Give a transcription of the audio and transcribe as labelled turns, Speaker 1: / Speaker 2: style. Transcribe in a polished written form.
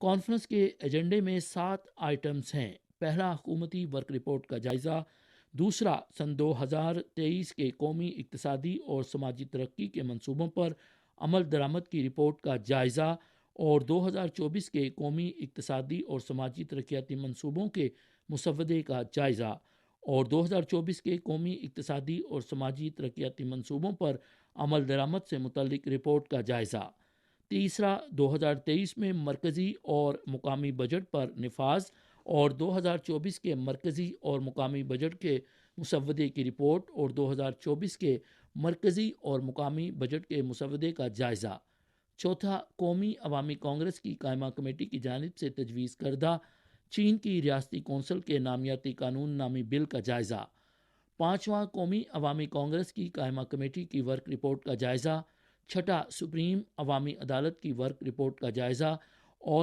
Speaker 1: Conference کے ایجنڈے میں 7 آئٹمز ہیں۔ پہلا، حکومتی ورک رپورٹ کا جائزہ۔ دوسرا، سن 2023 کے قومی اقتصادی اور سماجی ترقی کے منصوبوں پر عمل درآمد کی رپورٹ کا جائزہ اور 2024 کے قومی اقتصادی اور سماجی ترقیاتی منصوبوں کے مسودے کا جائزہ اور 2024 کے قومی اقتصادی اور سماجی ترقیاتی منصوبوں پر عمل درآمد سے متعلق رپورٹ کا جائزہ۔ تیسرا، 2023 میں مرکزی اور مقامی بجٹ پر نفاذ اور 2024 کے مرکزی اور مقامی بجٹ کے مسودے کی رپورٹ اور 2024 کے مرکزی اور مقامی بجٹ کے مسودے کا جائزہ۔ چوتھا، قومی عوامی کانگریس کی قائمہ کمیٹی کی جانب سے تجویز کردہ چین کی ریاستی کونسل کے نامیاتی قانون نامی بل کا جائزہ۔ پانچواں، قومی عوامی کانگریس کی قائمہ کمیٹی کی ورک رپورٹ کا جائزہ۔ چھٹا، سپریم عوامی عدالت کی ورک رپورٹ کا جائزہ اور